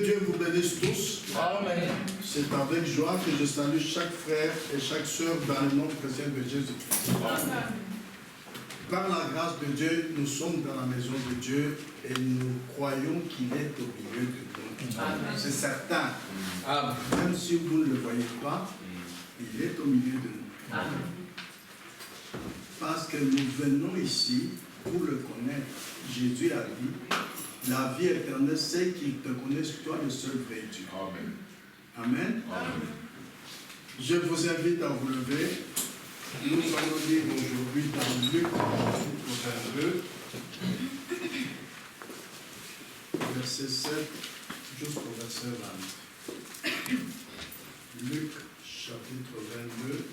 Dieu vous bénisse tous. Amen. C'est avec joie que je salue chaque frère et chaque sœur dans le nom précieux de Jésus-Christ. Par la grâce de Dieu, nous sommes dans la maison de Dieu et nous croyons qu'il est au milieu de nous. C'est certain. Amen. Même si vous ne le voyez pas, il est au milieu de nous. Amen. Parce que nous venons ici pour le connaître. Jésus a dit, la vie éternelle, c'est qu'ils te connaissent, toi, le seul vrai Dieu. Amen. Amen. Amen. Je vous invite à vous lever. Nous allons lire aujourd'hui dans Luc 22, verset 7 jusqu'au verset 20. Luc chapitre 22.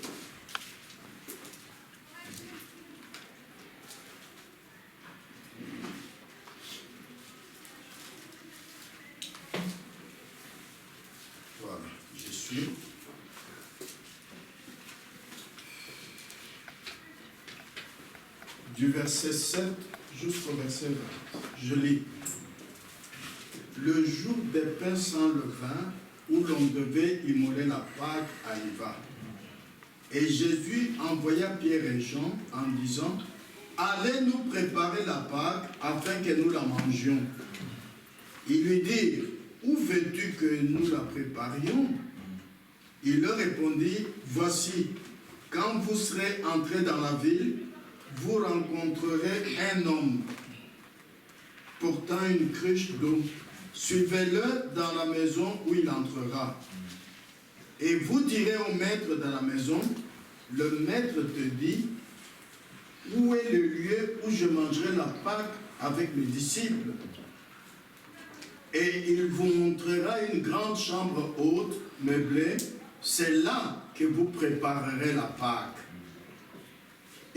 Voilà, je suis. Du verset 7 jusqu'au verset 20. Je lis. Le jour des pains sans levain, où l'on devait immoler la Pâque, arriva. Et Jésus envoya Pierre et Jean en disant, allez nous préparer la Pâque afin que nous la mangions. Ils lui dirent, où veux-tu que nous la préparions? Il leur répondit, voici, quand vous serez entrés dans la ville, vous rencontrerez un homme portant une cruche d'eau. Suivez-le dans la maison où il entrera. Et vous direz au maître de la maison, le maître te dit, où est le lieu où je mangerai la Pâque avec mes disciples? Et il vous montrera une grande chambre haute, meublée. C'est là que vous préparerez la Pâque.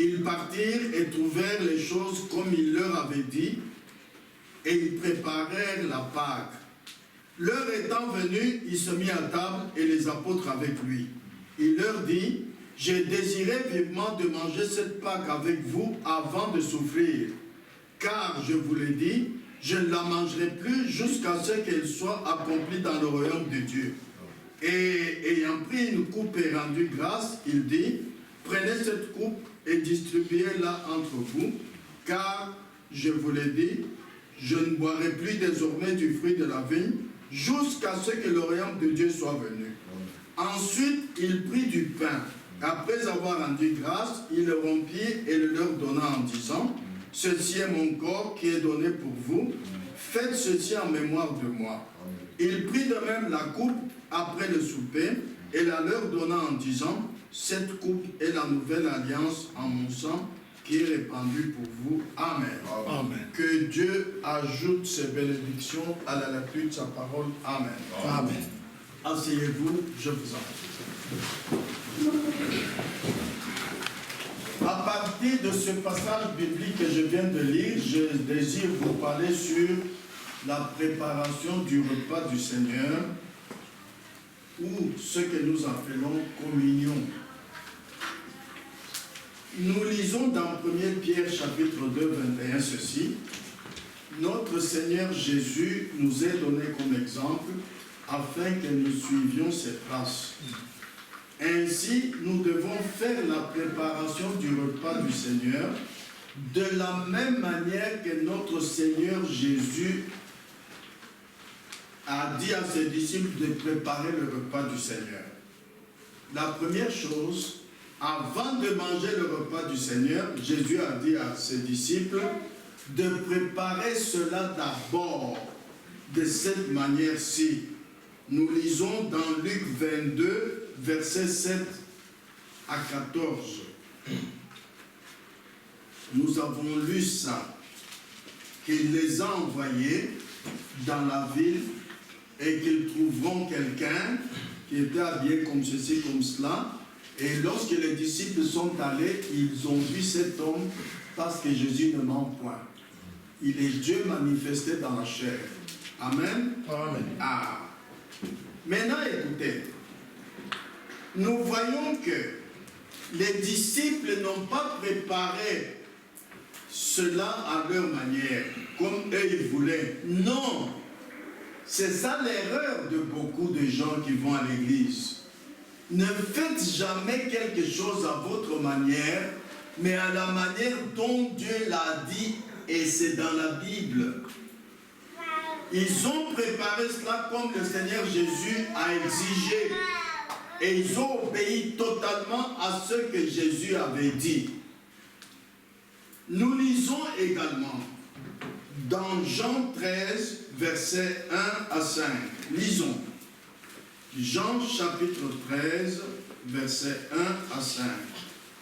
Ils partirent et trouvèrent les choses comme il leur avait dit, et ils préparèrent la Pâque. L'heure étant venue, il se mit à table et les apôtres avec lui. Il leur dit, j'ai désiré vivement de manger cette Pâque avec vous avant de souffrir, car je vous l'ai dit, je ne la mangerai plus jusqu'à ce qu'elle soit accomplie dans le royaume de Dieu. Et ayant pris une coupe et rendu grâce, il dit, prenez cette coupe et distribuez-la entre vous, car, je vous l'ai dit, je ne boirai plus désormais du fruit de la vigne, jusqu'à ce que le royaume de Dieu soit venu. Ensuite, il prit du pain. Après avoir rendu grâce, il le rompit et le leur donna en disant, ceci est mon corps qui est donné pour vous, faites ceci en mémoire de moi. Il prit de même la coupe après le souper et la leur donna en disant, cette coupe est la nouvelle alliance en mon sang qui est répandue pour vous. Amen. Amen. Que Dieu ajoute ses bénédictions à la lecture de sa parole. Amen. Amen. Asseyez-vous, je vous en prie. À partir de ce passage biblique que je viens de lire, je désire vous parler sur la préparation du repas du Seigneur, ou ce que nous appelons communion. Nous lisons dans 1 Pierre chapitre 2, 21 ceci. Notre Seigneur Jésus nous est donné comme exemple afin que nous suivions ses traces. Ainsi, nous devons faire la préparation du repas du Seigneur de la même manière que notre Seigneur Jésus a dit à ses disciples de préparer le repas du Seigneur. La première chose, avant de manger le repas du Seigneur, Jésus a dit à ses disciples de préparer cela d'abord de cette manière-ci. Nous lisons dans Luc 22, versets 7 à 14. Nous avons lu ça, qu'il les a envoyés dans la ville et qu'ils trouveront quelqu'un qui était habillé comme ceci, comme cela. Et lorsque les disciples sont allés, ils ont vu cet homme parce que Jésus ne ment point. Il est Dieu manifesté dans la chair. Amen. Amen. Ah. Maintenant, écoutez. Nous voyons que les disciples n'ont pas préparé cela à leur manière, comme eux ils voulaient. Non. C'est ça l'erreur de beaucoup de gens qui vont à l'église. Ne faites jamais quelque chose à votre manière, mais à la manière dont Dieu l'a dit, et c'est dans la Bible. Ils ont préparé cela comme le Seigneur Jésus a exigé. Et ils ont obéi totalement à ce que Jésus avait dit. Nous lisons également dans Jean 13, versets 1 à 5. Lisons. Jean chapitre 13, versets 1 à 5.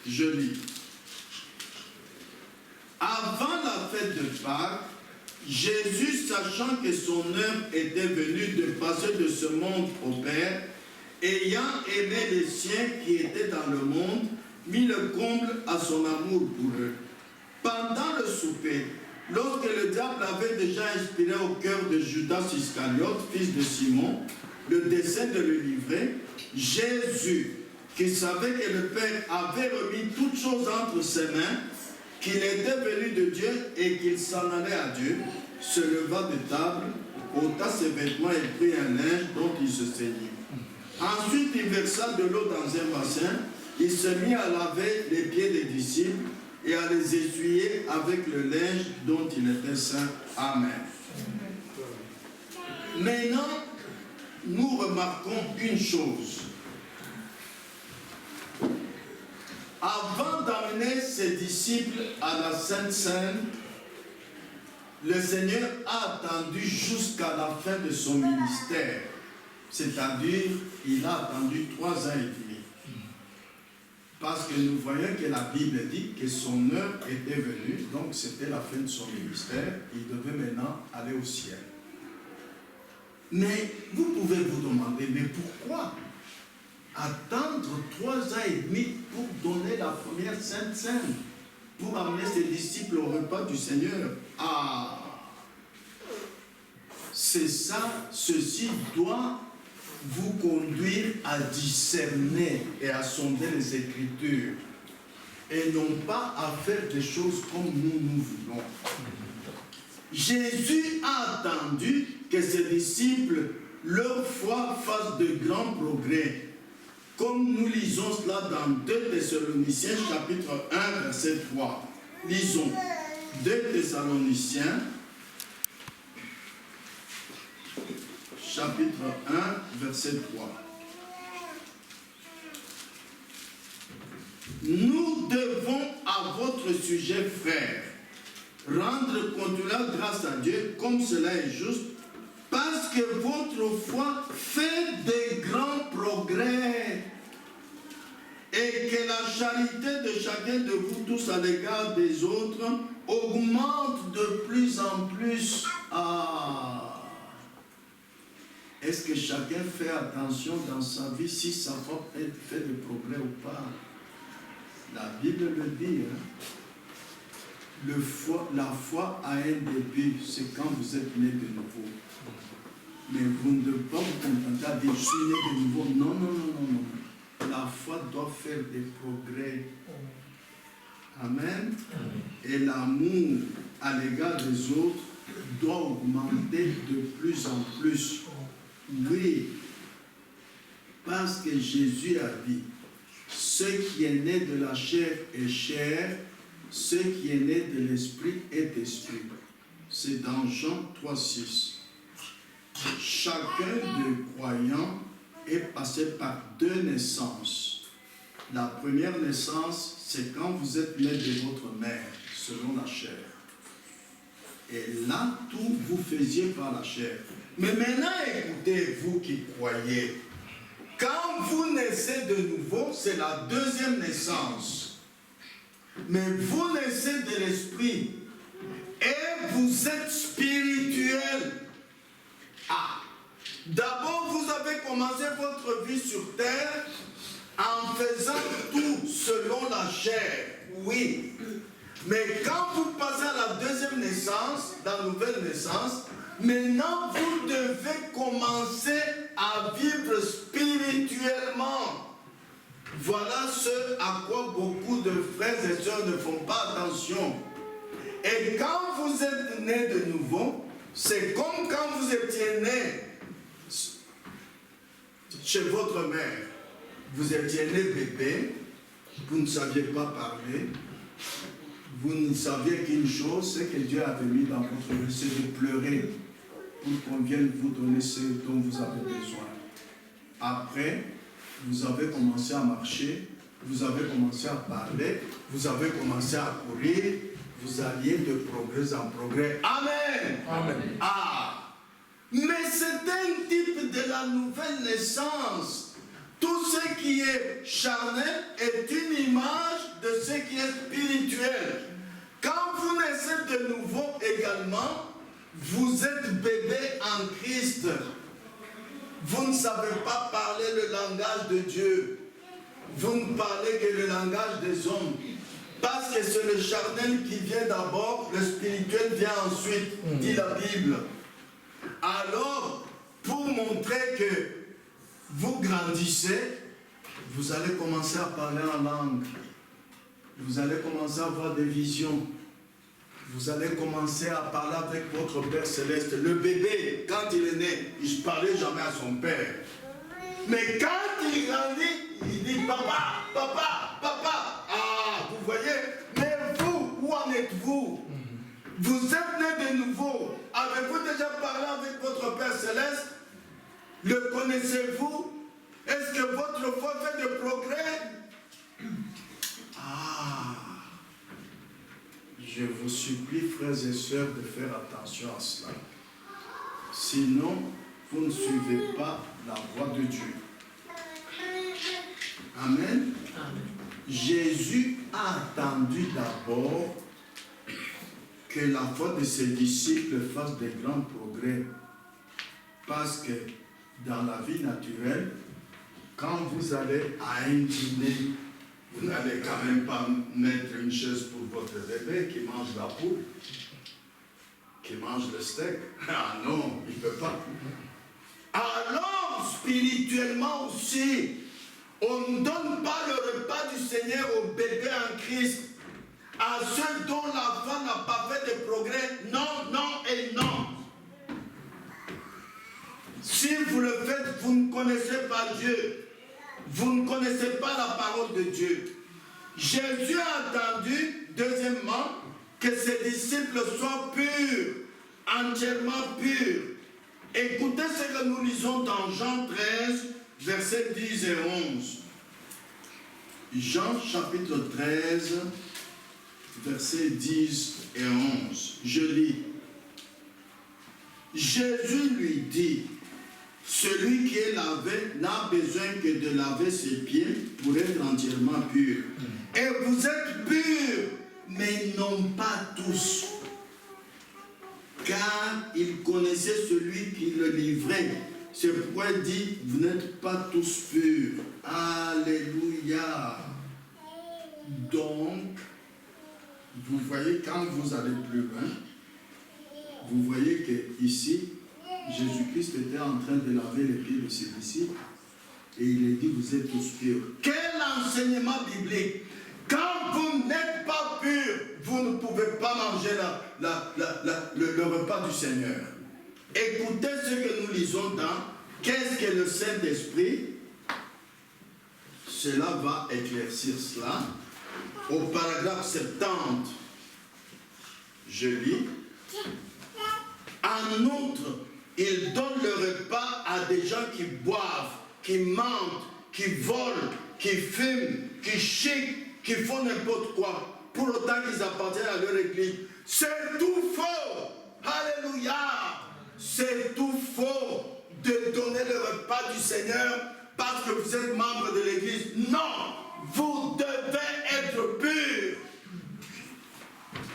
Je lis. Avant la fête de Pâques, Jésus, sachant que son heure était venue de passer de ce monde au Père, ayant aimé les siens qui étaient dans le monde, mit le comble à son amour pour eux. Pendant le souper, lorsque le diable avait déjà inspiré au cœur de Judas Iscariote, fils de Simon, le dessein de le livrer, Jésus, qui savait que le Père avait remis toutes choses entre ses mains, qu'il était venu de Dieu et qu'il s'en allait à Dieu, se leva de table, ôta ses vêtements et prit un linge dont il se ceignit. Ensuite, il versa de l'eau dans un bassin, il se mit à laver les pieds des disciples et à les essuyer avec le linge dont il était saint. Amen. Maintenant, nous remarquons une chose. Avant d'amener ses disciples à la Sainte Seine, le Seigneur a attendu jusqu'à la fin de son ministère. C'est-à-dire, il a attendu 3 ans et demi. Parce que nous voyons que la Bible dit que son heure était venue, donc c'était la fin de son ministère, il devait maintenant aller au ciel. Mais vous pouvez vous demander, mais pourquoi attendre 3 ans et demi pour donner la première Sainte Seine, pour amener ses disciples au repas du Seigneur? Ah, c'est ça, ceci doit vous conduire à discerner et à sonder les Écritures, et non pas à faire des choses comme nous voulons. Jésus a attendu que ses disciples, leur foi, fasse de grands progrès. Comme nous lisons cela dans 2 Thessaloniciens chapitre 1 verset 3. Lisons 2 Thessaloniciens chapitre 1 verset 3. Nous devons à votre sujet, frères, rendre continuelle grâce à Dieu comme cela est juste, parce que votre foi fait de grands progrès et que la charité de chacun de vous tous à l'égard des autres augmente de plus en plus. Ah, est-ce que chacun fait attention dans sa vie si sa foi fait de progrès ou pas? La Bible le dit, hein? La foi a un début, c'est quand vous êtes né de nouveau. Mais vous ne devez pas vous contenter à dire je suis né de nouveau. Non, non, non, non, non. La foi doit faire des progrès. Amen. Et l'amour à l'égard des autres doit augmenter de plus en plus. Oui, parce que Jésus a dit, ce qui est né de la chair est chair, ce qui est né de l'esprit est esprit. C'est dans Jean 3,6. Chacun des croyants est passé par 2 naissances. La première naissance, c'est quand vous êtes né de votre mère, selon la chair. Et là, tout vous faisiez par la chair. Mais maintenant, écoutez, vous qui croyez, quand vous naissez de nouveau, c'est la 2e naissance. Mais vous naissez de l'esprit et vous êtes spirituel. Ah, d'abord vous avez commencé votre vie sur terre en faisant tout selon la chair, oui. Mais quand vous passez à la 2e naissance, la nouvelle naissance, maintenant vous devez commencer à vivre spirituellement. Voilà ce à quoi beaucoup de frères et sœurs ne font pas attention. Et quand vous êtes né de nouveau, c'est comme quand vous étiez né chez votre mère, vous étiez né bébé, vous ne saviez pas parler, vous ne saviez qu'une chose, c'est que Dieu avait mis dans votre vie, c'est de pleurer pour qu'on vienne vous donner ce dont vous avez besoin. Après, vous avez commencé à marcher, vous avez commencé à parler, vous avez commencé à courir, vous alliez de progrès en progrès. Amen. Amen. Ah, mais c'est un type de la nouvelle naissance. Tout ce qui est charnel est une image de ce qui est spirituel. Quand vous naissez de nouveau également, vous êtes bébé en Christ. Vous ne savez pas parler le langage de Dieu. Vous ne parlez que le langage des hommes. Parce que c'est le charnel qui vient d'abord, le spirituel vient ensuite, dit la Bible. Alors, pour montrer que vous grandissez, vous allez commencer à parler en langue. Vous allez commencer à avoir des visions. Vous allez commencer à parler avec votre Père Céleste. Le bébé, quand il est né, il ne parlait jamais à son père. Mais quand il grandit, il dit papa, papa, papa. Ah, vous voyez, mais vous, où en êtes-vous? Vous êtes né de nouveau. Avez-vous déjà parlé avec votre Père Céleste? Le connaissez-vous? Est-ce que votre foi fait de progrès? Ah, je vous supplie, frères et sœurs, de faire attention à cela. Sinon, vous ne suivez pas la voie de Dieu. Amen. Amen. Jésus a attendu d'abord que la foi de ses disciples fasse de grands progrès. Parce que dans la vie naturelle, quand vous allez à un dîner, vous n'allez quand même pas mettre une chaise pour votre bébé qui mange la poule, qui mange le steak. Ah non, il ne peut pas. Alors, spirituellement aussi, on ne donne pas le repas du Seigneur aux bébés en Christ, à ceux dont la foi n'a pas fait de progrès. Non, non et non. Si vous le faites, vous ne connaissez pas Dieu. Vous ne connaissez pas la parole de Dieu. Jésus a attendu, deuxièmement, que ses disciples soient purs, entièrement purs. Écoutez ce que nous lisons dans Jean 13, versets 10 et 11. Jean chapitre 13, versets 10 et 11. Je lis. Jésus lui dit, celui qui est lavé n'a besoin que de laver ses pieds pour être entièrement pur. Et vous êtes purs, mais non pas tous. Car il connaissait celui qui le livrait. C'est pourquoi il dit, vous n'êtes pas tous purs. Alléluia. Donc, vous voyez, quand vous allez plus loin, vous voyez que ici, Jésus-Christ était en train de laver les pieds de ses disciples et il a dit, vous êtes tous purs. Quel enseignement biblique! Quand vous n'êtes pas purs, vous ne pouvez pas manger le repas du Seigneur. Écoutez ce que nous lisons dans Qu'est-ce que le Saint-Esprit? Cela va éclaircir cela. Au paragraphe 70, je lis. En outre, il donne le repas à des gens qui boivent, qui mentent, qui volent, qui fument, qui chiquent, qui font n'importe quoi, pour autant qu'ils appartiennent à leur église. C'est tout faux. Alléluia. C'est tout faux de donner le repas du Seigneur parce que vous êtes membre de l'église. Non, vous devez être pur.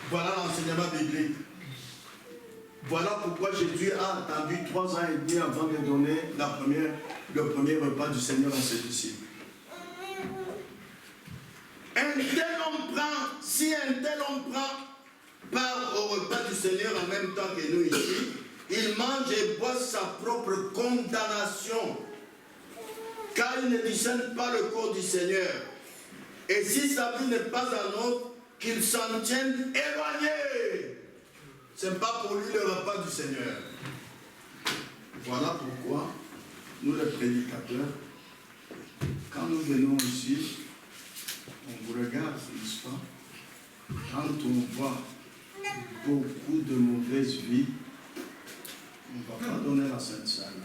Voilà l'enseignement biblique. Voilà pourquoi Jésus a attendu 3 ans et demi avant de donner le premier repas du Seigneur à ses disciples. Si un tel homme part au repas du Seigneur en même temps que nous ici, il mange et boit sa propre condamnation, car il ne discerne pas le corps du Seigneur. Et si sa vie n'est pas un autre, qu'il s'en tienne éloigné. Ce n'est pas pour lui le repas du Seigneur. Voilà pourquoi nous les prédicateurs, quand nous venons ici, on vous regarde, n'est-ce pas? Quand on voit beaucoup de mauvaises vies, on ne va pas donner la Sainte Seine.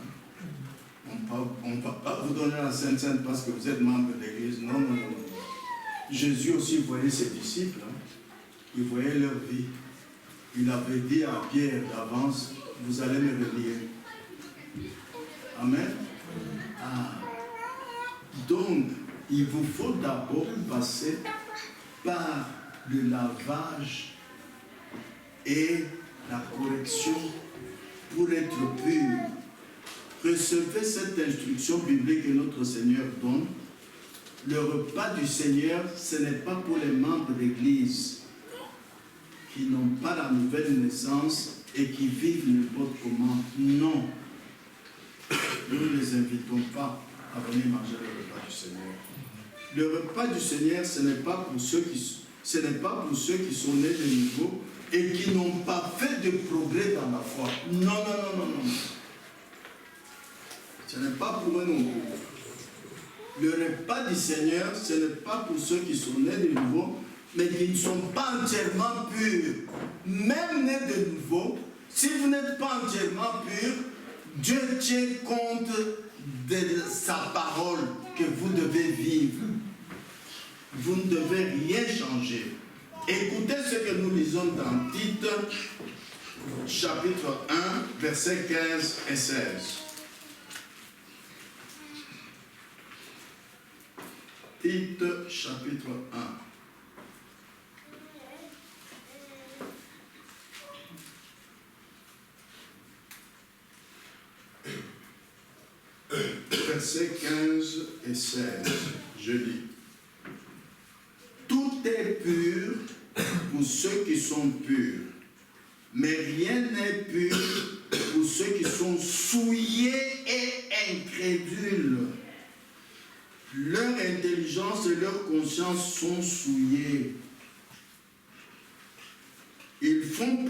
Hein? On ne va pas vous donner la Sainte Seine parce que vous êtes membre de l'Église. Non, non, non, non. Jésus aussi voyait ses disciples. Hein? Il voyait leur vie. Il avait dit à Pierre d'avance, vous allez me relier. Amen. Ah. Donc, il vous faut d'abord passer par le lavage et la correction pour être pur. Recevez cette instruction biblique que notre Seigneur donne. Le repas du Seigneur, ce n'est pas pour les membres d'Église qui n'ont pas la nouvelle naissance et qui vivent n'importe comment. Non. Nous ne les invitons pas à venir manger le repas du Seigneur. Le repas du Seigneur, ce n'est pas pour ceux qui sont nés de nouveau et qui n'ont pas fait de progrès dans la foi. Non, non, non, non, non. Ce n'est pas pour eux non plus. Le repas du Seigneur, ce n'est pas pour ceux qui sont nés de nouveau, mais qui ne sont pas entièrement purs. Même nés de nouveau, si vous n'êtes pas entièrement pur, Dieu tient compte de sa parole que vous devez vivre. Vous ne devez rien changer. Écoutez ce que nous lisons dans Tite, chapitre 1, versets 15 et 16. Tite, chapitre 1. Versets 15 et 16, je lis. Tout est pur pour ceux qui sont purs, mais rien n'est pur pour ceux qui sont souillés et incrédules. Leur intelligence et leur conscience sont souillées. Ils font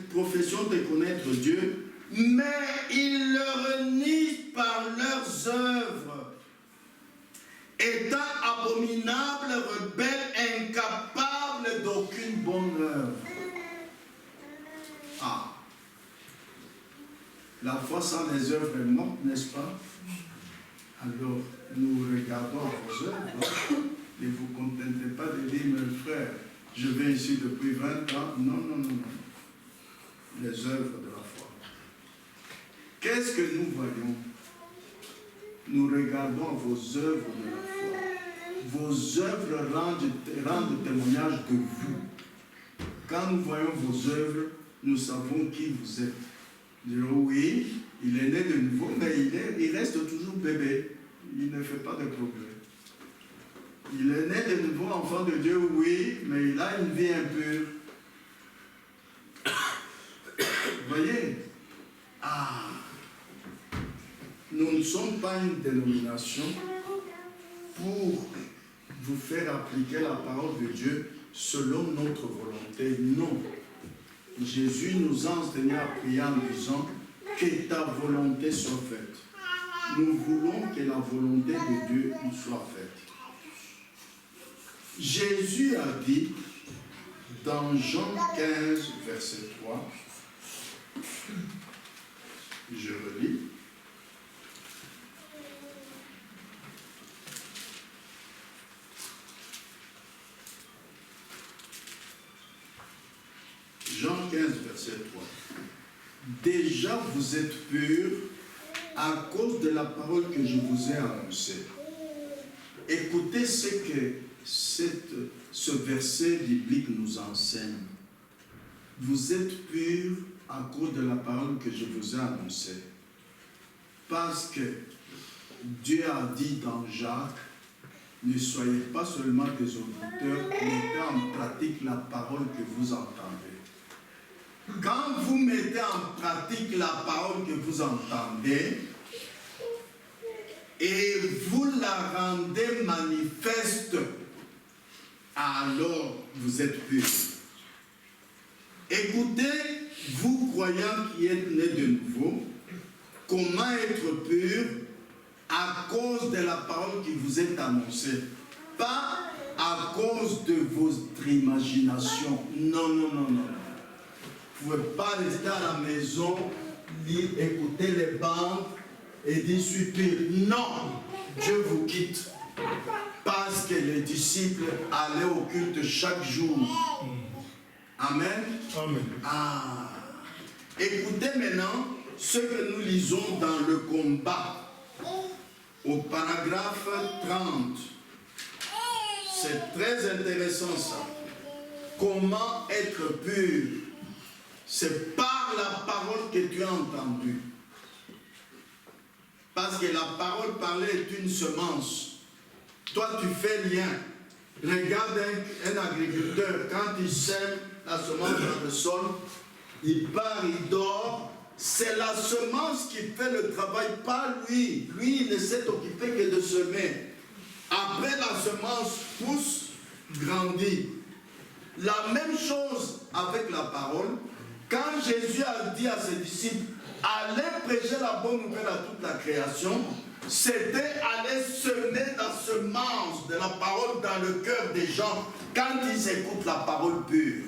profession de connaître Dieu, mais ils le renient par leurs œuvres, étant abominables, rebelles, incapables d'aucune bonne œuvre. Ah, la foi sans les œuvres est morte, n'est-ce pas? Alors, nous regardons vos œuvres, ne vous contentez pas de dire, mes frères, je viens ici depuis 20 ans. Non, non, non, non. Les œuvres de la foi. Qu'est-ce que nous voyons? Nous regardons vos œuvres de la foi. Vos œuvres rendent témoignage de vous. Quand nous voyons vos œuvres, nous savons qui vous êtes. Oui, il est né de nouveau, mais il reste toujours bébé. Il ne fait pas de progrès. Il est né de nouveau enfant de Dieu, oui, mais il a une vie impure. Vous voyez? Ah! Nous ne sommes pas une dénomination pour vous faire appliquer la parole de Dieu selon notre volonté. Non. Jésus nous a enseigné à prier en disant que ta volonté soit faite. Nous voulons que la volonté de Dieu nous soit faite. Jésus a dit dans Jean 15, verset 3, je relis. Jean 15, verset 3. Déjà vous êtes purs à cause de la parole que je vous ai annoncée. Écoutez ce que ce verset biblique nous enseigne. Vous êtes purs à cause de la parole que je vous ai annoncée. Parce que Dieu a dit dans Jacques, ne soyez pas seulement des auditeurs, mettez en pratique la parole que vous entendez. Quand vous mettez en pratique la parole que vous entendez et vous la rendez manifeste, alors vous êtes purs. Écoutez, vous croyants qui êtes nés de nouveau, comment être pur à cause de la parole qui vous est annoncée. Pas à cause de votre imagination. Non, non, non, non. Vous ne pouvez pas rester à la maison, lire, écouter les bandes et dire super. Non, Dieu vous quitte. Parce que les disciples allaient au culte chaque jour. Amen. Amen. Ah. Écoutez maintenant ce que nous lisons dans le combat. Au paragraphe 30. C'est très intéressant ça. Comment être pur? C'est par la parole que tu as entendue. Parce que la parole parlée est une semence. Toi, tu fais rien. Regarde un agriculteur, quand il sème la semence dans le sol, il part, il dort. C'est la semence qui fait le travail, pas lui. Lui, il ne s'est occupé que de semer. Après, la semence pousse, grandit. La même chose avec la parole. Quand Jésus a dit à ses disciples, allez prêcher la bonne nouvelle à toute la création, c'était aller semer la semence de la parole dans le cœur des gens quand ils écoutent la parole pure.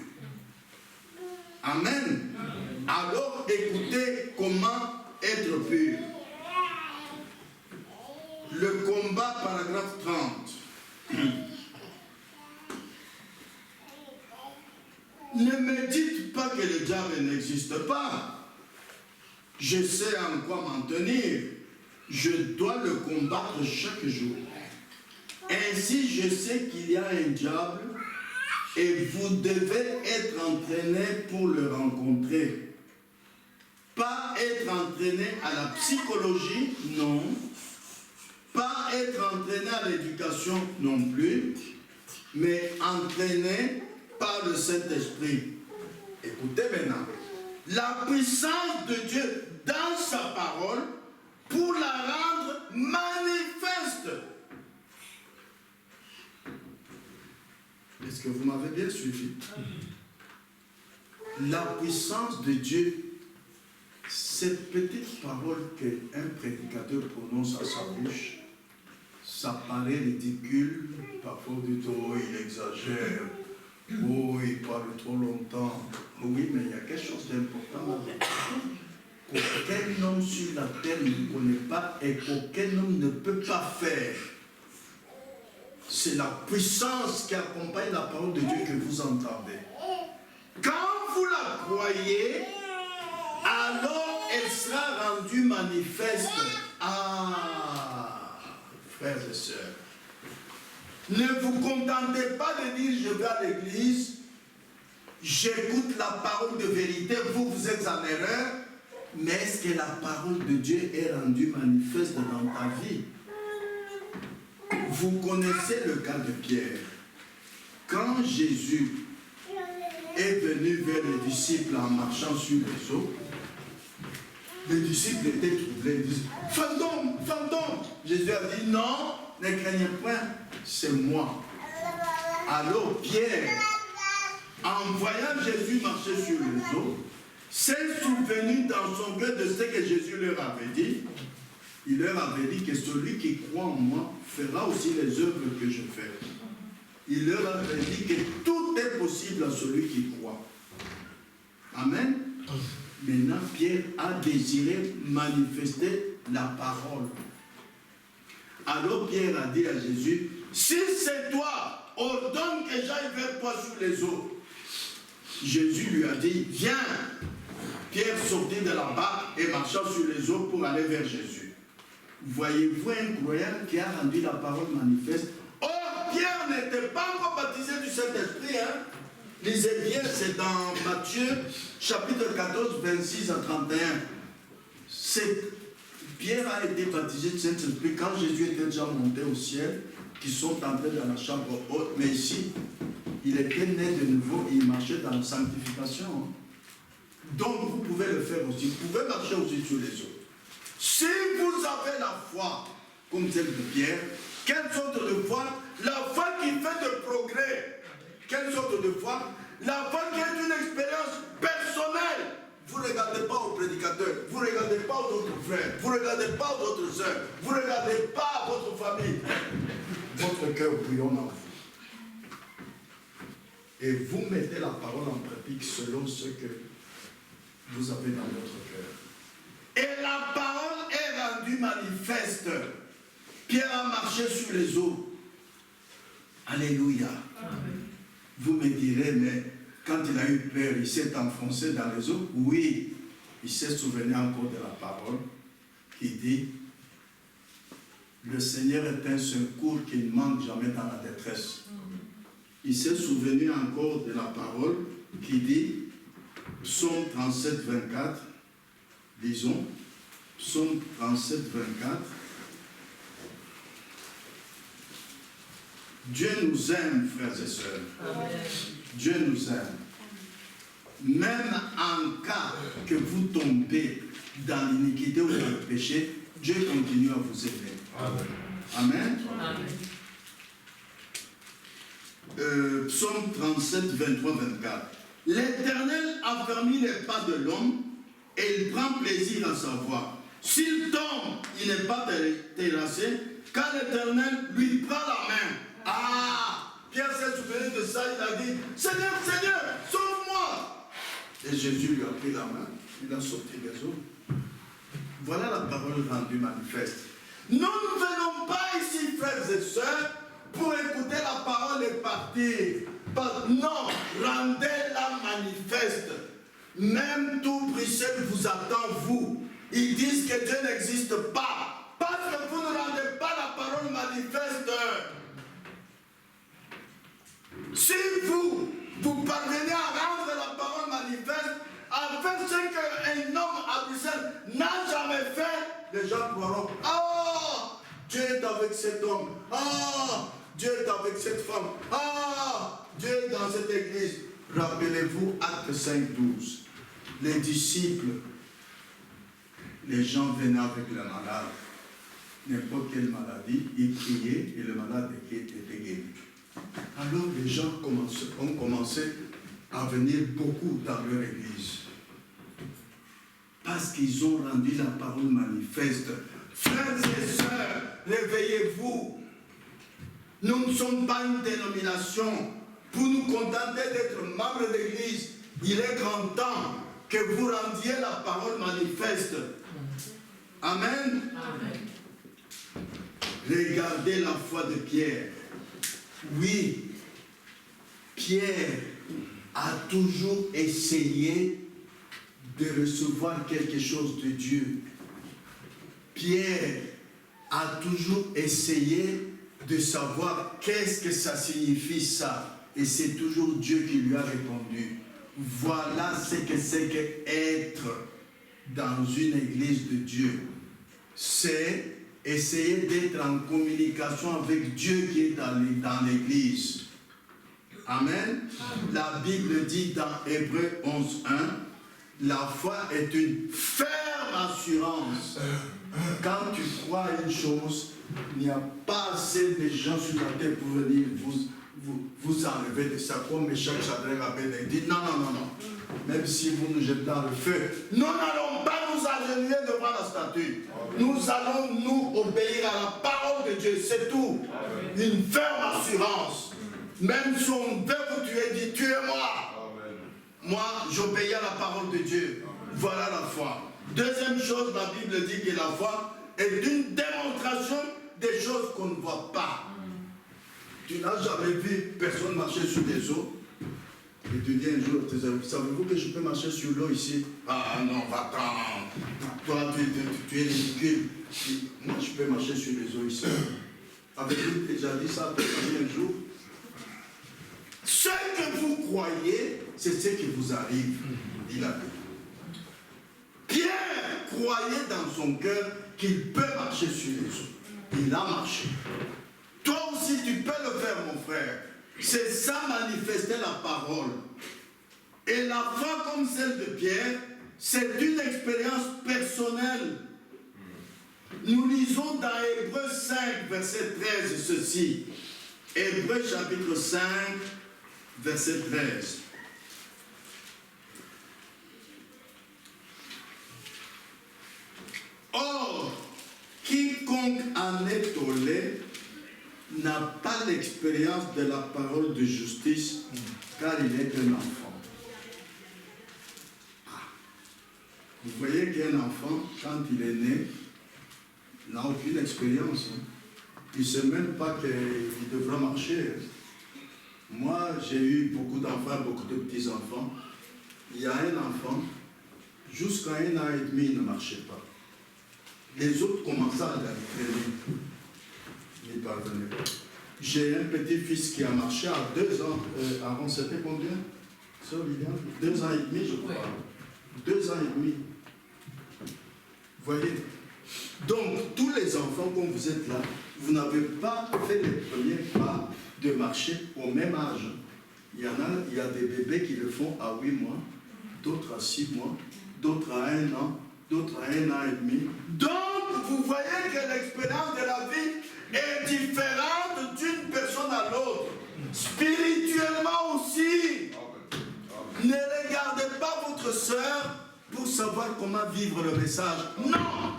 Amen. Alors écoutez comment être pur. Le combat, paragraphe 30. Ne me dites pas que le diable n'existe pas. Je sais en quoi m'en tenir. Je dois le combattre chaque jour. Ainsi, je sais qu'il y a un diable et vous devez être entraîné pour le rencontrer. Pas être entraîné à la psychologie, non. Pas être entraîné à l'éducation, non plus. Mais entraîné par le Saint-Esprit. Écoutez maintenant. La puissance de Dieu dans sa parole pour la rendre manifeste. Est-ce que vous m'avez bien suivi? La puissance de Dieu, cette petite parole qu'un prédicateur prononce à sa bouche, ça paraît ridicule. Parfois on dit, oh, il exagère. Oh, il parle trop longtemps. Oui, mais il y a quelque chose d'important. Qu'aucun homme sur la terre ne connaît pas et qu'aucun homme ne peut pas faire. C'est la puissance qui accompagne la parole de Dieu que vous entendez. Quand vous la croyez, alors elle sera rendue manifeste. Ah, frères et sœurs. Ne vous contentez pas de dire je vais à l'église, j'écoute la parole de vérité, vous êtes en erreur, mais est-ce que la parole de Dieu est rendue manifeste dans ta vie? Vous connaissez le cas de Pierre. Quand Jésus est venu vers les disciples en marchant sur les eaux, les disciples étaient troublés, ils disent « Fantôme, fantôme !» Jésus a dit « Non, ne craignez point, c'est moi. » Alors Pierre, en voyant Jésus marcher sur les eaux, s'est souvenu dans son cœur de ce que Jésus leur avait dit. Il leur avait dit que celui qui croit en moi fera aussi les œuvres que je fais. Il leur avait dit que tout est possible à celui qui croit. Amen. Maintenant, Pierre a désiré manifester la parole. Alors Pierre a dit à Jésus, si c'est toi, ordonne que j'aille vers toi sur les eaux. Jésus lui a dit, viens. Pierre sortit de la barque et marcha sur les eaux pour aller vers Jésus. Voyez-vous un croyant qui a rendu la parole manifeste? Or, Pierre n'était pas encore baptisé du Saint-Esprit. Hein? Lisez bien, c'est dans Matthieu, chapitre 14, 26 à 31. Pierre a été baptisé du Saint-Esprit quand Jésus était déjà monté au ciel, qui sont entrés dans la chambre haute. Mais ici, il était né de nouveau et il marchait dans la sanctification. Hein? Donc, vous pouvez le faire aussi. Vous pouvez marcher aussi sur les eaux. Si vous avez la foi, comme celle de Pierre, quelle sorte de foi? La foi qui fait de progrès. Quelle sorte de foi? La foi qui est une expérience personnelle. Vous ne regardez pas aux prédicateurs, vous ne regardez pas aux autres frère, vous ne regardez pas votre soeur, vous ne regardez pas votre famille. Votre cœur bouillonne en vous. Et vous mettez la parole en pratique selon ce que vous avez dans votre cœur. Et la parole est rendue manifeste. Pierre a marché sur les eaux. Alléluia. Amen. Vous me direz, mais quand il a eu peur, il s'est enfoncé dans les eaux? Oui, il s'est souvenu encore de la parole qui dit: le Seigneur est un secours qui ne manque jamais dans la détresse. Il s'est souvenu encore de la parole qui dit, Psaume 37, 24, disons, Psaume 37, 24, Dieu nous aime, frères et sœurs. Amen. Dieu nous aime. Même en cas que vous tombez dans l'iniquité ou dans le péché, Dieu continue à vous aimer. Amen. Amen. Amen. Psaume 37, 23, 24. L'Éternel affermit les pas de l'homme et il prend plaisir à sa voix. S'il tombe, il n'est pas terrassé, car l'Éternel lui prend la main. Ah! Pierre s'est souvenu de ça, il a dit: Seigneur, Seigneur, sauve-moi! Et Jésus lui a pris la main, il a sorti des eaux. Voilà la parole rendue manifeste. Nous ne venons pas ici, frères et sœurs, pour écouter la parole et partir. Non, rendez-la manifeste. Même tout Bruxelles vous attend, vous. Ils disent que Dieu n'existe pas. Parce que vous ne rendez pas la parole manifeste. Si vous parvenez à rendre la parole manifeste, à faire ce qu'un homme à Bruxelles n'a jamais fait, les gens croiront: ah, Dieu est avec cet homme. Ah, Dieu est avec cette femme. Ah, Dieu est dans cette église. Rappelez-vous, Acte 5, 12. Les disciples, les gens venaient avec le malade. N'importe quelle maladie, ils criaient et le malade était guéri. Alors les gens ont commencé à venir beaucoup dans leur église. Parce qu'ils ont rendu la parole manifeste. Frères et sœurs, réveillez-vous. Nous ne sommes pas une dénomination pour nous contenter d'être membres d'église. Il est grand temps que vous rendiez la parole manifeste. Amen. Amen. Regardez la foi de Pierre. Oui, Pierre a toujours essayé de recevoir quelque chose de Dieu. Pierre a toujours essayé de savoir qu'est-ce que ça signifie ça. Et c'est toujours Dieu qui lui a répondu. Voilà ce que c'est qu'être dans une église de Dieu. C'est essayer d'être en communication avec Dieu qui est dans l'église. Amen. La Bible dit dans Hébreux 11.1, la foi est une ferme assurance. Quand tu crois à une chose, il n'y a pas assez de gens sur la terre pour venir vous enlever de ça, comme Méchach, Shadrach, Abednego dit: non, non, non, non. Même si vous nous jetez dans le feu, nous n'allons pas nous agenouiller devant la statue. Nous allons nous obéir à la parole de Dieu, c'est tout. Une ferme assurance. Même si on veut vous tuer, dit: tuez-moi. Moi, j'obéis à la parole de Dieu. Voilà la foi. Deuxième chose, la Bible dit que la foi est une démonstration des choses qu'on ne voit pas. Tu n'as jamais vu personne marcher sur des eaux. Et tu dis un jour: savez-vous que je peux marcher sur l'eau ici? Ah non, va-t'en. Toi, tu es ridicule. Moi, je peux marcher sur les eaux ici. Avez-vous déjà dit ça un jour? Ce que vous croyez, c'est ce qui vous arrive, dit la Bible. Pierre croyait dans son cœur qu'il peut marcher sur les eaux. Il a marché. Toi aussi, tu peux le faire, mon frère. C'est ça, manifester la parole. Et la foi comme celle de Pierre, c'est une expérience personnelle. Nous lisons dans Hébreux 5, verset 13, ceci. Hébreux chapitre 5, verset 13. Or, Anatole n'a pas l'expérience de la parole de justice car il est un enfant. Vous voyez qu'un enfant, quand il est né, n'a aucune expérience. Il ne sait même pas qu'il devra marcher. Moi, j'ai eu beaucoup d'enfants, beaucoup de petits-enfants. Il y a un enfant, jusqu'à 1 an et demi, il ne marchait pas. Les autres commençaient à l'entraîner. Il ne parvenait pas. J'ai un petit-fils qui a marché à 2 ans. Avant, c'était combien? 2 ans et demi, je crois. 2 ans et demi. Vous voyez? Donc, tous les enfants, comme vous êtes là, vous n'avez pas fait les premiers pas de marcher au même âge. Il y a des bébés qui le font à 8 mois, d'autres à 6 mois, d'autres à 1 an, d'autres à 1 an et demi. Donc, vous voyez que l'expérience de la vie est différente d'une personne à l'autre. Spirituellement aussi. Ne regardez pas votre sœur pour savoir comment vivre le message. Non!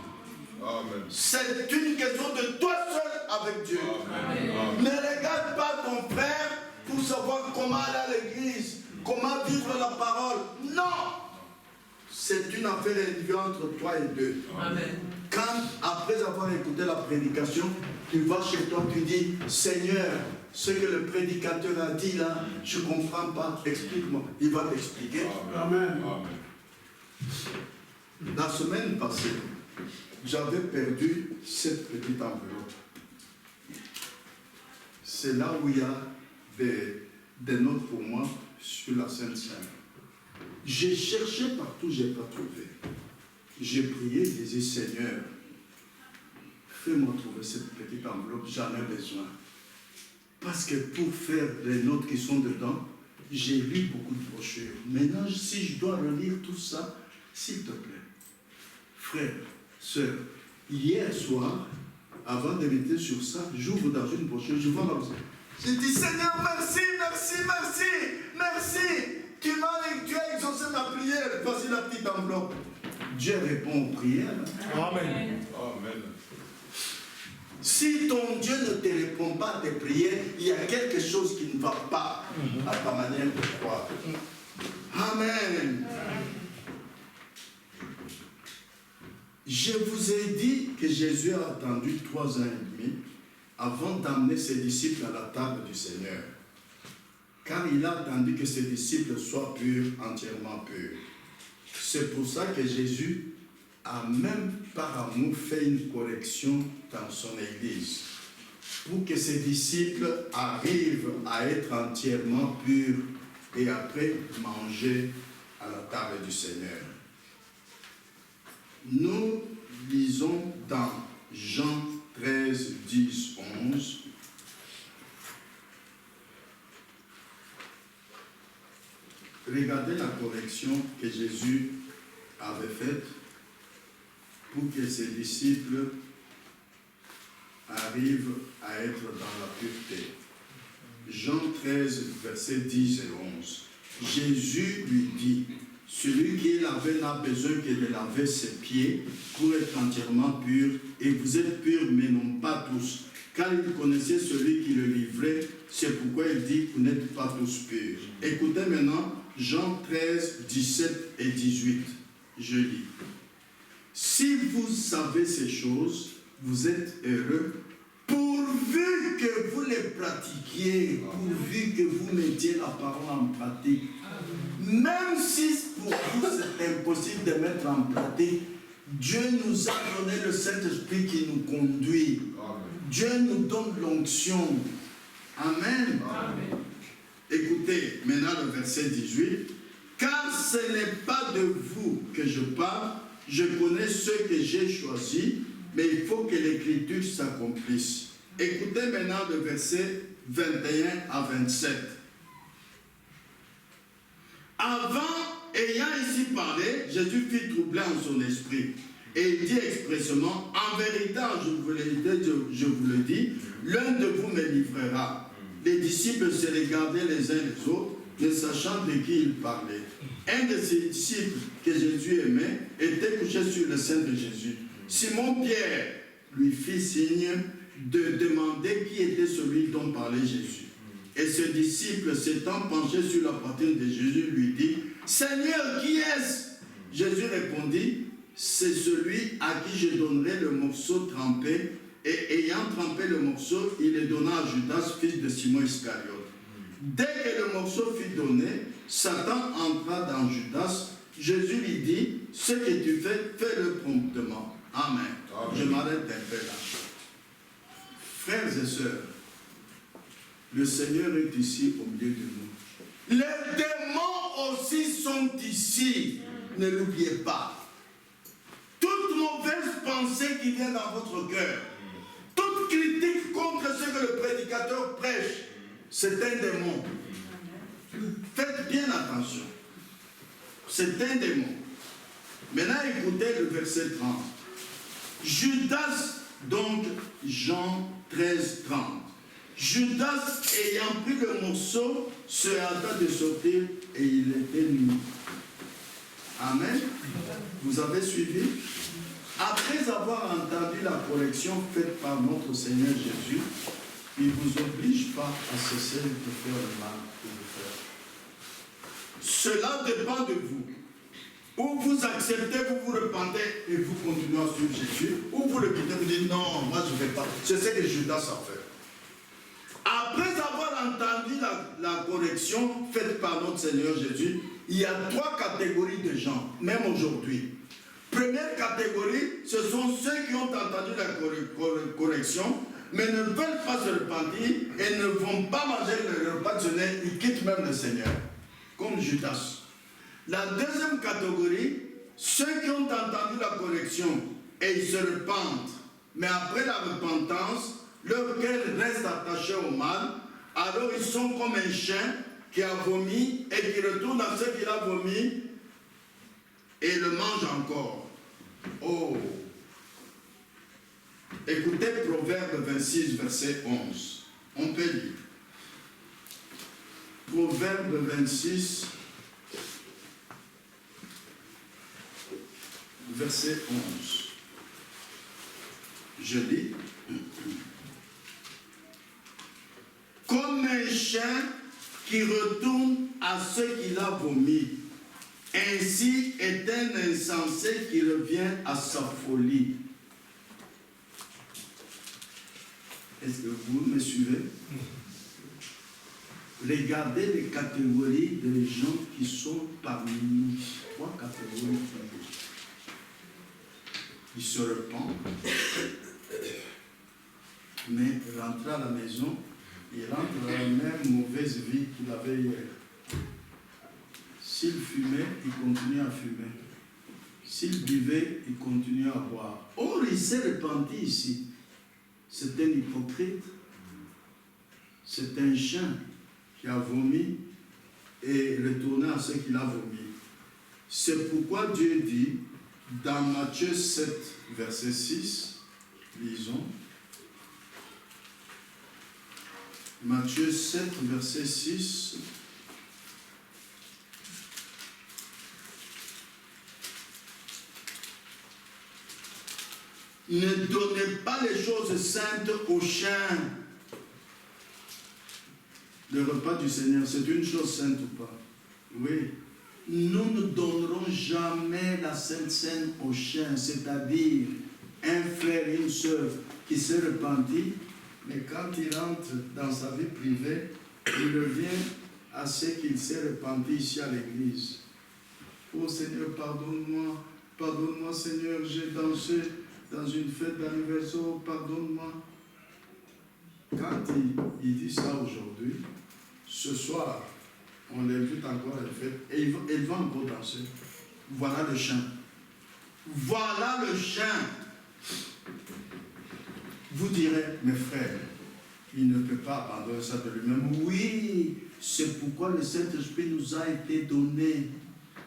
C'est une question de toi seul avec Dieu. Amen. Ne regarde pas ton frère pour savoir comment aller à l'église, comment vivre la parole. Non! C'est une affaire individuelle entre toi et Dieu. Amen. Quand, après avoir écouté la prédication, tu vas chez toi, tu dis, Seigneur, ce que le prédicateur a dit là, je ne comprends pas, explique-moi. Il va t'expliquer. Amen. La semaine passée, j'avais perdu cette petite enveloppe. C'est là où il y a des notes pour moi sur la Sainte Seine. J'ai cherché partout, je n'ai pas trouvé. J'ai prié, je disais, Seigneur, fais-moi trouver cette petite enveloppe, j'en ai besoin. Parce que pour faire les notes qui sont dedans, j'ai lu beaucoup de brochures. Maintenant, si je dois relire tout ça, s'il te plaît, frère, sœur, hier soir, avant de mettre sur ça, j'ouvre dans une brochure, je vois comme ça. Je dis, Seigneur, merci, merci, merci, merci. Tu as exaucé ma prière. Voici la petite enveloppe. Dieu répond aux prières. Amen. Amen. Si ton Dieu ne te répond pas à tes prières, il y a quelque chose qui ne va pas à ta manière de croire. Amen. Je vous ai dit que Jésus a attendu 3 ans et demi avant d'amener ses disciples à la table du Seigneur. Car il a attendu que ses disciples soient purs, entièrement purs. C'est pour ça que Jésus a même par amour fait une correction dans son Église. Pour que ses disciples arrivent à être entièrement purs et après manger à la table du Seigneur. Nous lisons dans Jean 13, 10, 11. Regardez la correction que Jésus avait faite pour que ses disciples arrivent à être dans la pureté. Jean 13, versets 10 et 11. Jésus lui dit, celui qui l'avait n'a besoin que de laver ses pieds pour être entièrement pur, et vous êtes purs, mais non pas tous. Car il connaissait celui qui le livrait, c'est pourquoi il dit que vous n'êtes pas tous purs. Écoutez maintenant Jean 13, 17 et 18. Je lis. Si vous savez ces choses, vous êtes heureux, pourvu que vous les pratiquiez, pourvu que vous mettiez la parole en pratique. Même si pour vous c'est impossible de mettre en pratique, Dieu nous a donné le Saint-Esprit qui nous conduit. Dieu nous donne l'onction. Amen. Amen. Écoutez maintenant le verset 18. Car ce n'est pas de vous que je parle, je connais ceux que j'ai choisis, mais il faut que l'Écriture s'accomplisse. Écoutez maintenant le verset 21 à 27. Avant, ayant ici parlé, Jésus fit troubler en son esprit. Et il dit expressément, en vérité, je vous le dis, l'un de vous me livrera. Les disciples se regardaient les uns les autres, ne sachant de qui il parlait. Un de ses disciples que Jésus aimait était couché sur le sein de Jésus. Simon-Pierre, lui fit signe de demander qui était celui dont parlait Jésus. Et ce disciple, s'étant penché sur la poitrine de Jésus, lui dit, « Seigneur, qui est-ce » Jésus répondit, « C'est celui à qui je donnerai le morceau trempé. » Et ayant trempé le morceau, il le donna à Judas, fils de Simon Iscariote. Dès que le morceau fut donné, Satan entra dans Judas. Jésus lui dit, « Ce que tu fais, fais-le promptement. » Amen. Amen. Je m'arrête un peu là. Frères et sœurs, le Seigneur est ici au milieu de nous. Les démons aussi sont ici. Ne l'oubliez pas. Toute mauvaise pensée qui vient dans votre cœur, toute critique contre ce que le prédicateur prêche, c'est un démon. Faites bien attention. C'est un démon. Maintenant, écoutez le verset 30. Judas, donc, Jean 13, 30. Judas, ayant pris le morceau, se hâta de sortir et il était nu. Amen. Vous avez suivi? Après avoir entendu la correction faite par notre Seigneur Jésus, il ne vous oblige pas à cesser de faire le mal que vous faites. Cela dépend de vous. Ou vous acceptez, vous vous repentez et vous continuez à suivre Jésus, ou vous le quittez, vous dites non, moi je ne vais pas. C'est ce que Judas a fait. Après avoir entendu la correction faite par notre Seigneur Jésus, il y a 3 catégories de gens, même aujourd'hui. Première catégorie, ce sont ceux qui ont entendu la correction, mais ne veulent pas se repentir et ne vont pas manger le repas de Seigneur, ils quittent même le Seigneur, comme Judas. La deuxième catégorie, ceux qui ont entendu la correction et ils se repentent, mais après la repentance, leur cœur reste attaché au mal, alors ils sont comme un chien qui a vomi et qui retourne à ce qu'il a vomi et le mange encore. Oh! Écoutez Proverbe 26, verset 11. On peut lire. Proverbe 26, verset 11. Je lis. Comme un chien qui retourne à ce qu'il a vomi, ainsi est un insensé qui revient à sa folie. Est-ce que vous me suivez? Regardez les catégories des gens qui sont parmi nous. 3 catégories. Ils se repentent, mais rentrent à la maison, ils rentrent dans la même mauvaise vie qu'il avait hier. S'il fumait, il continue à fumer. S'il buvait, il continue à boire. Or, il s'est repenti ici. C'est un hypocrite. C'est un chien qui a vomi et retourné à ce qu'il a vomi. C'est pourquoi Dieu dit, dans Matthieu 7, verset 6, lisons. Matthieu 7, verset 6. Ne donnez pas les choses saintes aux chiens. Le repas du Seigneur, c'est une chose sainte ou pas? Oui. Nous ne donnerons jamais la Sainte Seine aux chiens, c'est-à-dire un frère et une sœur qui s'est repenti, mais quand il rentre dans sa vie privée, il revient à ce qu'il s'est repenti ici à l'église. Oh Seigneur, pardonne-moi, pardonne-moi Seigneur, j'ai dansé dans une fête d'anniversaire, pardonne-moi. Quand il dit ça aujourd'hui, ce soir, on l'invite encore à la fête et il va encore danser. Voilà le chien. Voilà le chien. Vous direz, mes frères, il ne peut pas abandonner ça de lui-même. Oui, c'est pourquoi le Saint-Esprit nous a été donné.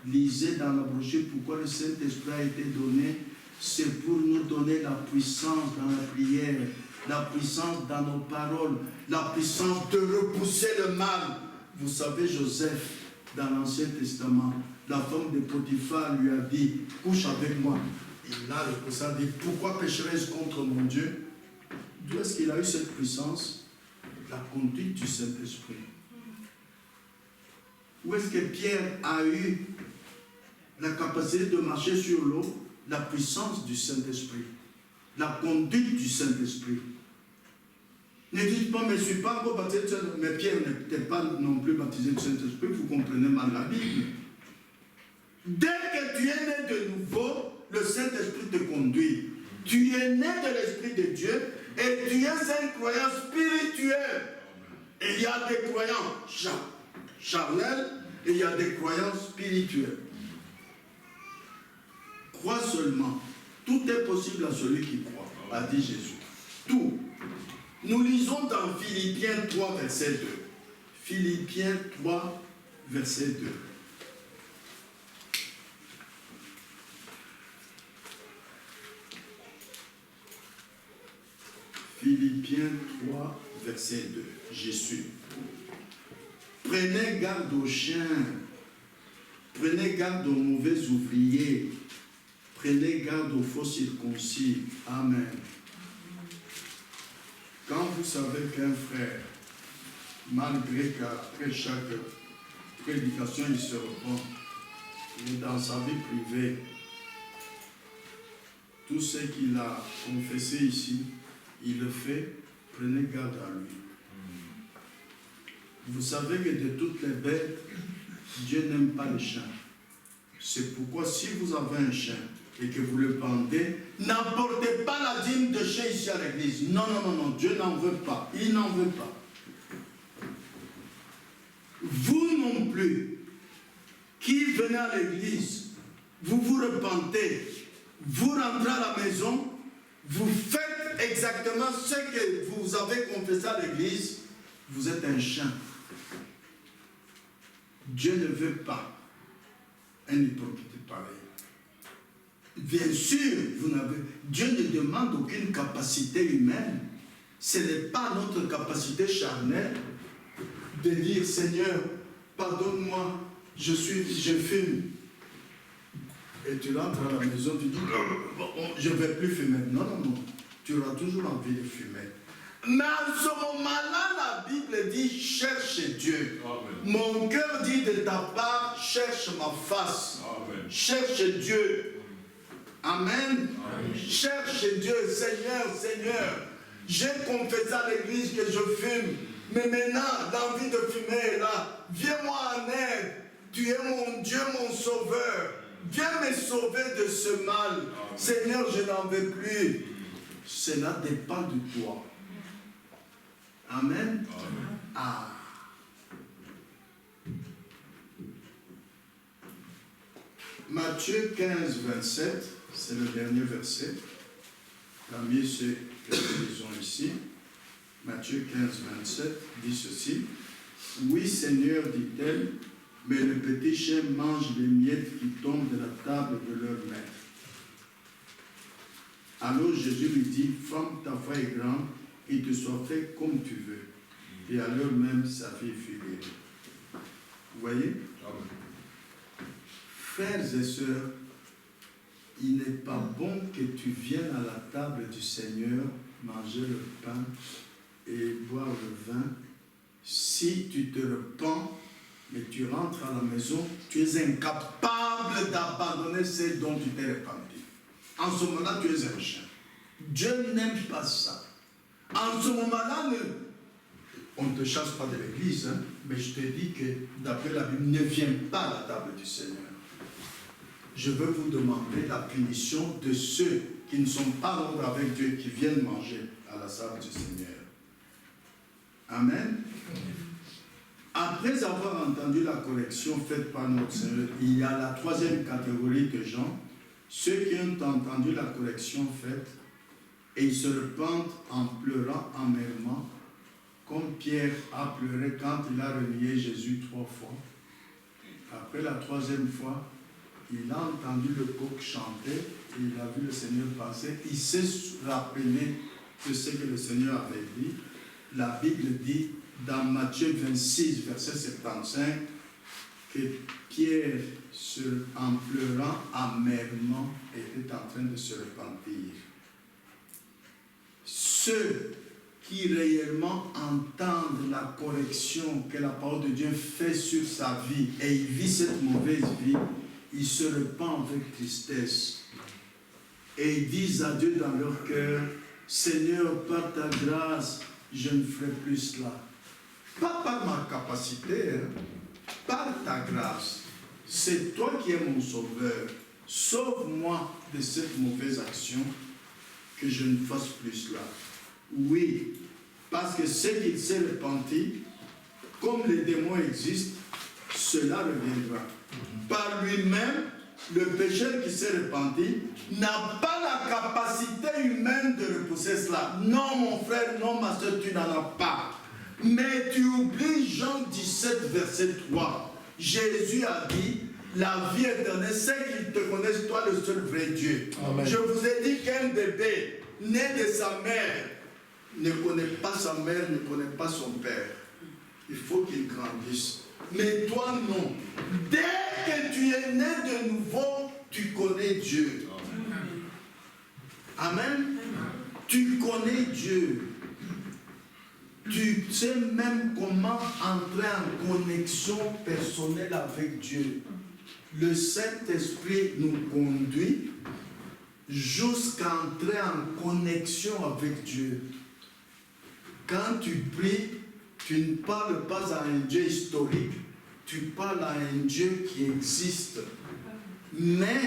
Lisez dans la brochure pourquoi le Saint-Esprit a été donné. C'est pour nous donner la puissance dans la prière, la puissance dans nos paroles, la puissance de repousser le mal. Vous savez, Joseph, dans l'Ancien Testament, la femme de Potiphar lui a dit, couche avec moi. il a le puissance de dire, pourquoi pécherais-je contre mon Dieu? D'où est-ce qu'il a eu cette puissance? La conduite du Saint-Esprit. Où est-ce que Pierre a eu la capacité de marcher sur l'eau? La puissance du Saint-Esprit. La conduite du Saint-Esprit. Ne dites pas, mais je ne suis pas encore baptisé du Saint-Esprit. Mais Pierre n'était pas non plus baptisé du Saint-Esprit. Vous comprenez mal la Bible. Dès que tu es né de nouveau, le Saint-Esprit te conduit. Tu es né de l'Esprit de Dieu et tu es un croyant spirituel. Et il y a des croyants charnels et il y a des croyants spirituels. Crois seulement. Tout est possible à celui qui croit, a dit Jésus. Tout. Nous lisons dans Philippiens 3, verset 2. Philippiens 3, verset 2. Philippiens 3, verset 2. Jésus. Prenez garde aux chiens. Prenez garde aux mauvais ouvriers. Prenez garde aux faux circoncis. Amen. Quand vous savez qu'un frère, malgré qu'après chaque prédication, il se repent, il est dans sa vie privée, tout ce qu'il a confessé ici, il le fait, prenez garde à lui. Vous savez que de toutes les bêtes, Dieu n'aime pas les chiens. C'est pourquoi si vous avez un chien et que vous le pendez, n'apportez pas la dîme de chien ici à l'église. Non, non, non, non, Dieu n'en veut pas. Il n'en veut pas. Vous non plus, qui venez à l'église, vous vous repentez, vous rentrez à la maison, vous faites exactement ce que vous avez confessé à l'église, vous êtes un chien. Dieu ne veut pas un hypocrite pareil. Bien sûr, Dieu ne demande aucune capacité humaine. Ce n'est pas notre capacité charnelle de dire, Seigneur, pardonne-moi, je fume. Et tu rentres à la maison, tu dis, je ne vais plus fumer. Non, non, non. Tu auras toujours envie de fumer. Mais en ce moment-là, la Bible dit, cherche Dieu. Amen. Mon cœur dit de ta part, cherche ma face. Amen. Cherche Dieu. Amen. Amen. Cherche Dieu. Seigneur, Seigneur, j'ai confessé à l'église que je fume. Mais maintenant, l'envie de fumer est là. Viens-moi en aide. Tu es mon Dieu, mon sauveur. Viens me sauver de ce mal. Amen. Seigneur, je n'en veux plus. Cela dépend de toi. Amen. Amen. Ah. Matthieu 15, 27, c'est le dernier verset. Parmi ceux que nous lisons ici, Matthieu 15, 27 dit ceci. Oui, Seigneur, dit-elle, mais le petit chien mange les miettes qui tombent de la table de leur maître. Alors Jésus lui dit, femme, ta foi est grande, il te soit fait comme tu veux. Et alors même sa fille fut guérie. Vous voyez? Frères et sœurs, il n'est pas bon que tu viennes à la table du Seigneur manger le pain et boire le vin si tu te repens, mais tu rentres à la maison, tu es incapable d'abandonner ce dont tu t'es repenti. En ce moment-là, tu es un chien. Dieu n'aime pas ça. En ce moment-là, on ne te chasse pas de l'église, hein, mais je te dis que, d'après la Bible, ne viens pas à la table du Seigneur. Je veux vous demander la punition de ceux qui ne sont pas en ordre avec Dieu, qui viennent manger à la table du Seigneur. Amen. Après avoir entendu la correction faite par notre Seigneur, il y a la troisième catégorie de gens, ceux qui ont entendu la correction faite, et ils se repentent en pleurant amèrement, comme Pierre a pleuré quand il a renié Jésus 3 fois. Après la troisième fois, il a entendu le coq chanter, et il a vu le Seigneur passer. Il s'est rappelé de ce que le Seigneur avait dit. La Bible dit, dans Matthieu 26, verset 75, que Pierre, en pleurant amèrement, était en train de se repentir. Ceux qui réellement entendent la correction que la parole de Dieu fait sur sa vie et il vit cette mauvaise vie, ils se repentent avec tristesse et ils disent à Dieu dans leur cœur, Seigneur, par ta grâce, je ne ferai plus cela. Pas par ma capacité, hein, par ta grâce. C'est toi qui es mon sauveur. Sauve-moi de cette mauvaise action, que je ne fasse plus cela. Oui, parce que ce qu'il s'est repenti, comme les démons existent, cela reviendra. Par lui-même, le pécheur qui s'est repenti n'a pas la capacité humaine de repousser cela. Non, mon frère, non, ma soeur, tu n'en as pas. Mais tu oublies Jean 17, verset 3. Jésus a dit, la vie éternelle, c'est qu'ils te connaissent, toi, le seul vrai Dieu. Amen. Je vous ai dit qu'un bébé né de sa mère ne connaît pas sa mère, ne connaît pas son père. Il faut qu'il grandisse. Mais toi, non. Dès que tu es né de nouveau, tu connais Dieu. Amen. Tu connais Dieu. Tu sais même comment entrer en connexion personnelle avec Dieu. Le Saint-Esprit nous conduit jusqu'à entrer en connexion avec Dieu. Quand tu pries, tu ne parles pas à un Dieu historique, tu parles à un Dieu qui existe. Mais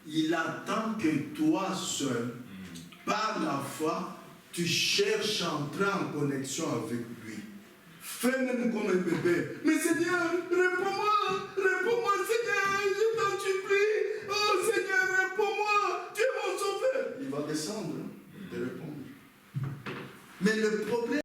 il attend que toi seul, par la foi, tu cherches à entrer en connexion avec lui. Fais même comme un bébé. Mais Seigneur, réponds-moi, Seigneur, je t'en supplie. Oh Seigneur, réponds-moi, tu es mon sauveur. Il va descendre, te répondre. Mais le problème,